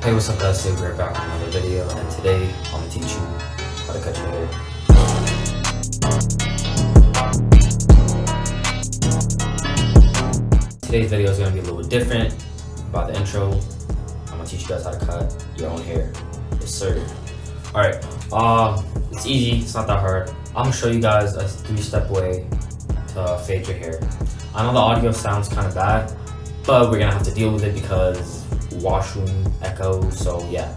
Hey, what's up guys, today we're back on another video, and today I'm going to teach you how to cut your hair. Today's video is going to be a little different. By the intro, I'm going to teach you guys how to cut your own hair. Yes sir. Alright, it's easy, it's not that hard. I'm going to show you guys a 3-step way to fade your hair. I know the audio sounds kind of bad, but we're going to have to deal with it because washroom echo. So yeah,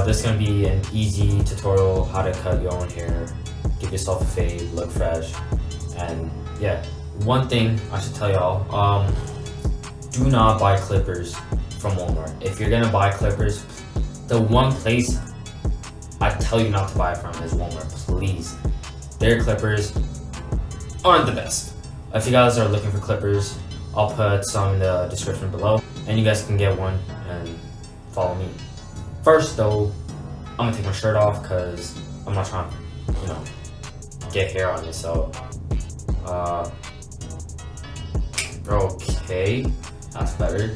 this is gonna be an easy tutorial how to cut your own hair, give yourself a fade, look fresh. And yeah, one thing I should tell y'all, do not buy clippers from Walmart. If you're gonna buy clippers, the one place I tell you not to buy it from is Walmart. Please, their clippers aren't the best. If you guys are looking for clippers, I'll put some in the description below, and you guys can get one and follow me. First though, I'm gonna take my shirt off because I'm not trying to, get hair on it. So, okay, that's better.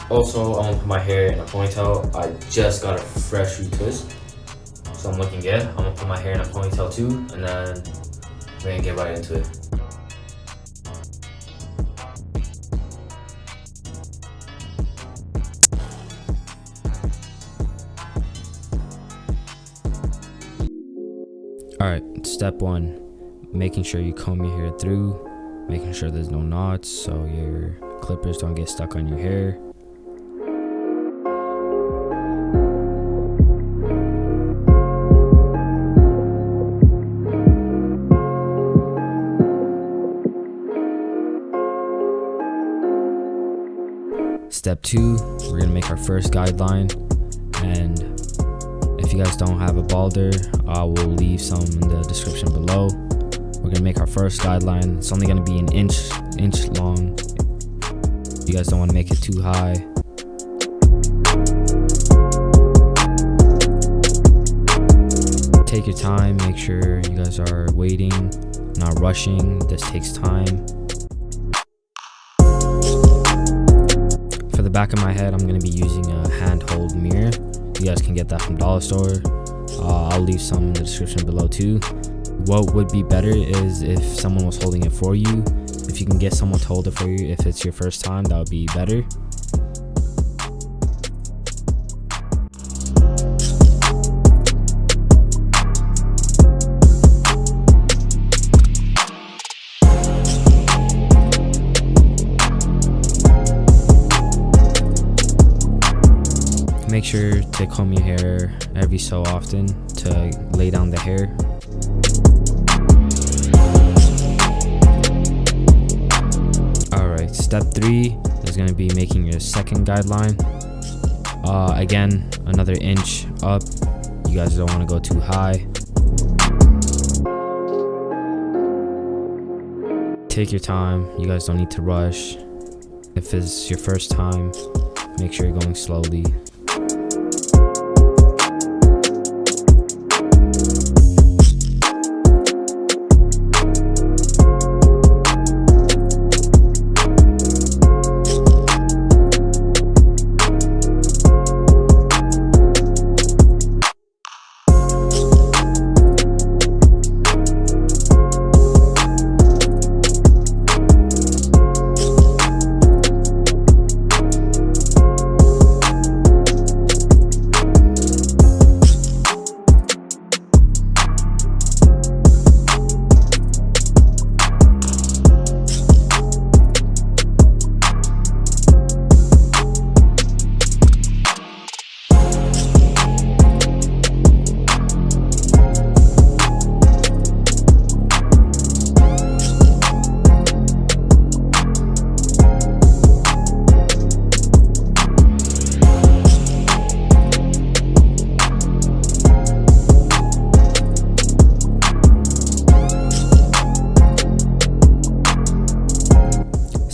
Also, I'm gonna put my hair in a ponytail. I just got a fresh retwist, so I'm looking good. I'm gonna put my hair in a ponytail too, and then we're gonna get right into it. Alright, step 1, making sure you comb your hair through, making sure there's no knots so your clippers don't get stuck on your hair. Step 2, we're gonna make our first guideline, and if you guys don't have a balder, I will leave some in the description below. We're gonna make our first guideline. It's only gonna be an inch long. You guys don't want to make it too high. Take your time, make sure you guys are waiting, not rushing. This takes time. For the back of my head, I'm gonna be using a handhold mirror. You guys can get that from Dollar Store. I'll leave some in the description below too. What would be better is if someone was holding it for you. If you can get someone to hold it for you, if it's your first time, that would be better. Make sure to comb your hair every so often to lay down the hair. Alright, step 3 is going to be making your second guideline. Again, another inch up. You guys don't want to go too high. Take your time. You guys don't need to rush. If it's your first time, make sure you're going slowly.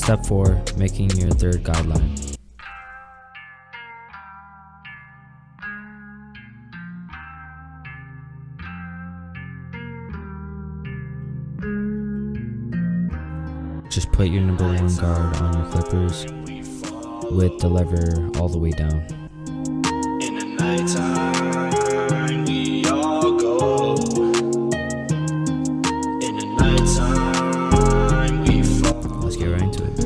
Step 4, making your third guideline. Just put your number 1 guard on your clippers with the lever all the way down. nighttime we all go. In the nighttime we fall. Let's get right into it.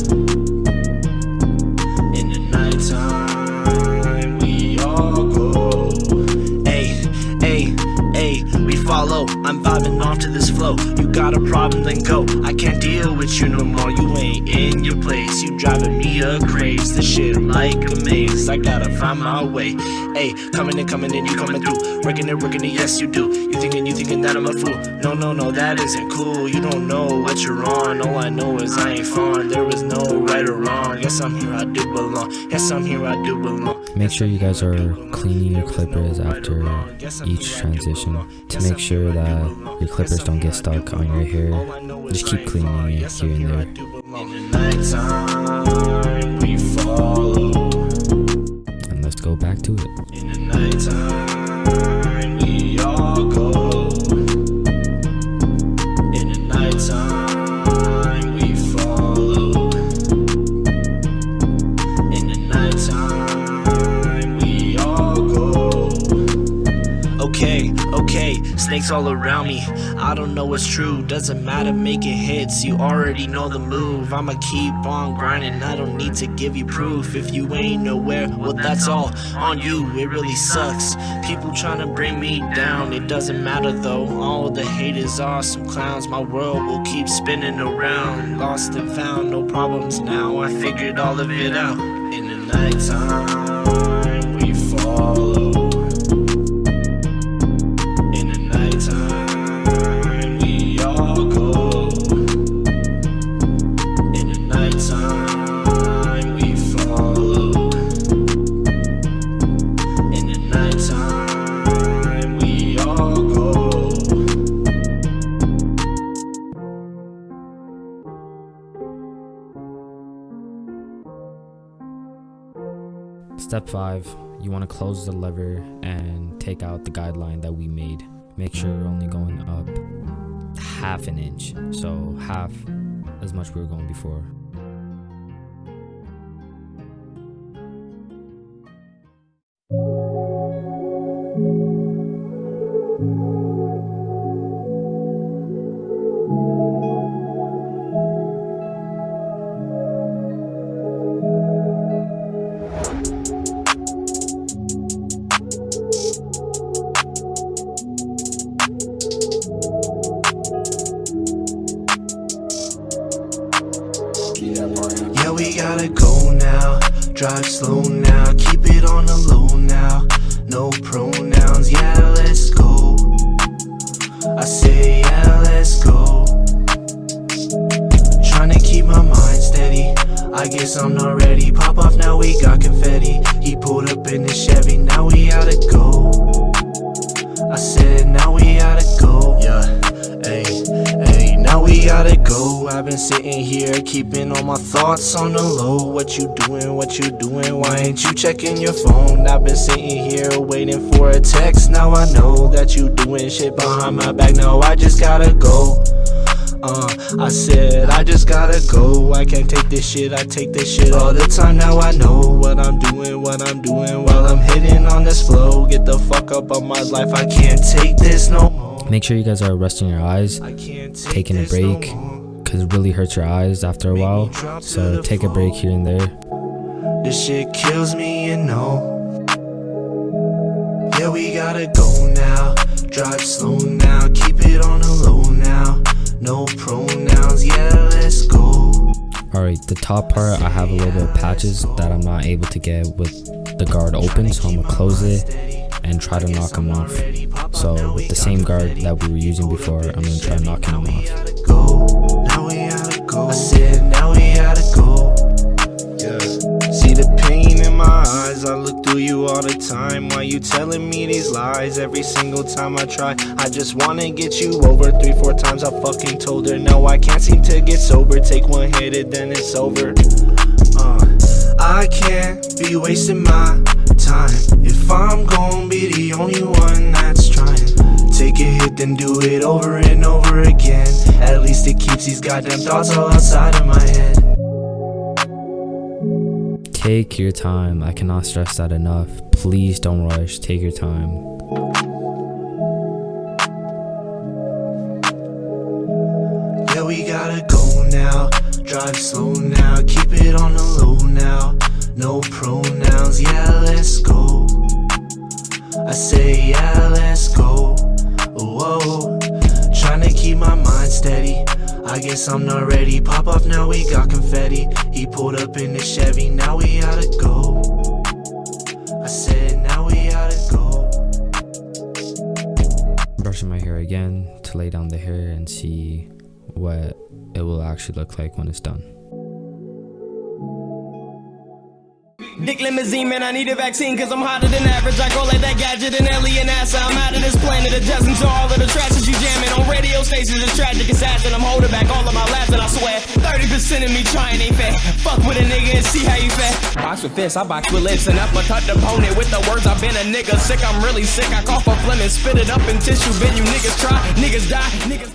In the nighttime we all go. Ay, we follow. I'm vibing off to this flow. You got a problem, then go. I can't deal with you no more. You ain't in your place. You driving me a craze. This shit like a maze. I gotta find my way. Ay, coming in, you coming through. Working it, yes you do. You thinking that I'm a fool. No, that isn't cool. You don't know what you're on. All I know is I ain't fun. There is no right or wrong. Yes, I'm here, I do belong. Yes, I'm here, I do belong. Make sure you guys are cleaning your clippers after each transition to make sure that your clippers don't get stuck on your hair. Just keep cleaning it here and there. In the nighttime we follow. And let's go back to it. In the nighttime we all go. In the nighttime we follow. In the nighttime we all go. Okay, snakes all around me. I don't know what's true, doesn't matter making hits. You already know the move. I'ma keep on grinding, I don't need to give you proof. If you ain't nowhere, well that's all on you. It really sucks, people trying to bring me down. It doesn't matter though, all the haters are some clowns. My world will keep spinning around. Lost and found, no problems now. I figured all of it out. In the nighttime we follow. Step 5, you want to close the lever and take out the guideline that we made. Make sure you're only going up half an inch, so half as much we were going before. Yeah, we gotta go now. Drive slow now. Keep it on the low now. No pronouns. Yeah, let's go. I say yeah, let's go. Tryna keep my mind steady. I guess I'm not ready. Pop off now, we got confetti. He pulled up in the Chevy. Now we gotta go. I said now we gotta go. Yeah, ayy, now we gotta go. I've been sitting here keeping all my thoughts on the low. What you doing, why ain't you checking your phone? I've been sitting here waiting for a text. Now I know that you doing shit behind my back. Now I just gotta go. I said I just gotta go. I can't take this shit, I take this shit all the time. Now I know what I'm doing while I'm hitting on this flow. Get the fuck up on my life, I can't take this no more. Make sure you guys are resting your eyes, taking a break, because it really hurts your eyes after a while. So take a break here and there. This shit kills me, you know. Yeah, we gotta go now. Drive slow now, keep it on the low now. No pronouns, yeah, let's go. Alright, the top part I have a little bit of patches that I'm not able to get with the guard open, so I'm gonna close it and try to knock them off. So with the same guard that we were using before, I'm gonna try knocking them off. Now we gotta go. I said now we gotta go. Yeah. See the pain in my eyes, I look through you all the time. Why you telling me these lies every single time I try? I just wanna get you over 3-4 times. I fucking told her no, I can't seem to get sober. Take one hit and then it's over. I can't be wasting my time if I'm gonna be the only one that's trying. Take a hit then do it over and over again. At least it keeps these goddamn thoughts all outside of my head. Take your time. I cannot stress that enough. Please don't rush. Take your time. Yeah, we gotta go now. Drive slow now. Keep it on the low now. No pronouns. Yeah, let's go. I say yeah, let's go. Whoa. Tryna keep my mind steady. I guess I'm not ready. Pop off now, we got confetti. He pulled up in the Chevy, now we gotta go. I said now we gotta go. Brushing my hair again to lay down the hair and see what it will actually look like when it's done. Dick limousine, man, I need a vaccine cause I'm hotter than average. I go like that gadget and alien NASA. I'm out of this planet, adjusting to all of the tracks that you jamming. On radio stations, it's tragic assassin. I'm holding back all of my laughs and I swear 30% of me trying ain't fair. Fuck with a nigga and see how you fare. Box with fists, I box with lips and uppercut the opponent with the words. I've been a nigga sick, I'm really sick. I cough up phlegm and spit it up in tissue. Been you niggas try, niggas die, niggas.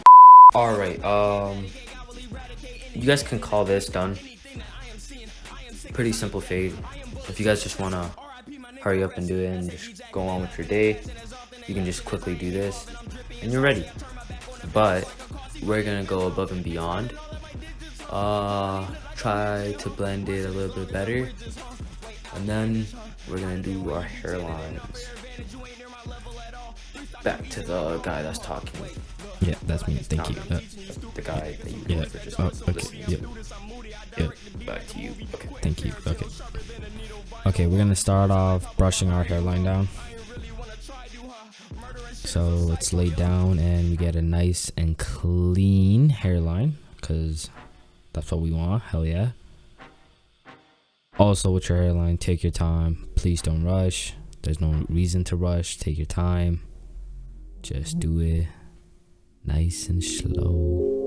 Alright, you guys can call this done. Pretty simple fade. If you guys just want to hurry up and do it and just go on with your day, you can just quickly do this and you're ready. But we're gonna go above and beyond. Try to blend it a little bit better, and then we're gonna do our hairlines. Back to the guy that's talking. Yeah, that's me. Thank you. The guy that you Yeah. for just Okay. listening Yep. to. Yep. Back to you. Okay. Thank you. Okay. Okay, we're gonna start off brushing our hairline down. So it's laid down and we get a nice and clean hairline because that's what we want. Hell yeah. Also with your hairline, take your time. Please don't rush. There's no reason to rush. Take your time. Just do it nice and slow.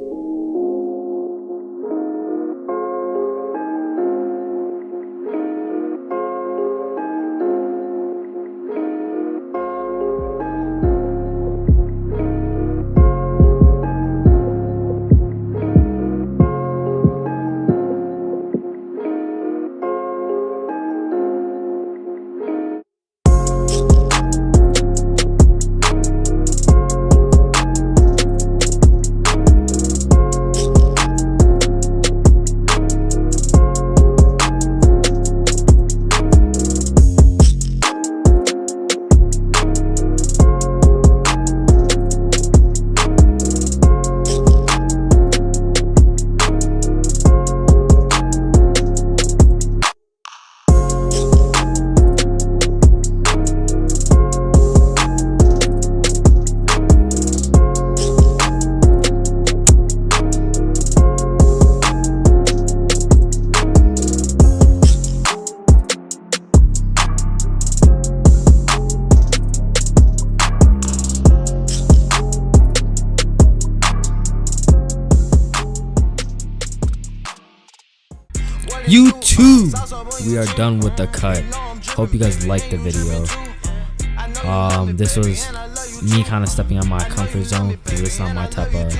YouTube, we are done with the cut. Hope you guys liked the video. This was me kind of stepping out my comfort zone because it's not my type of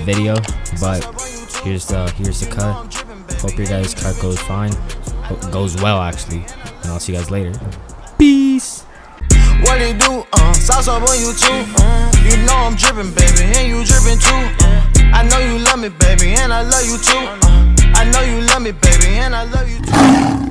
video, but here's the cut. Hope your guys' cut goes fine. Hope goes well actually, and I'll see you guys later. Peace. What it do? Sauce up on you too. You know I'm dripping, baby, and you dripping too. I know you love me, baby, and I love you too. I know you love me, baby, and I love you too.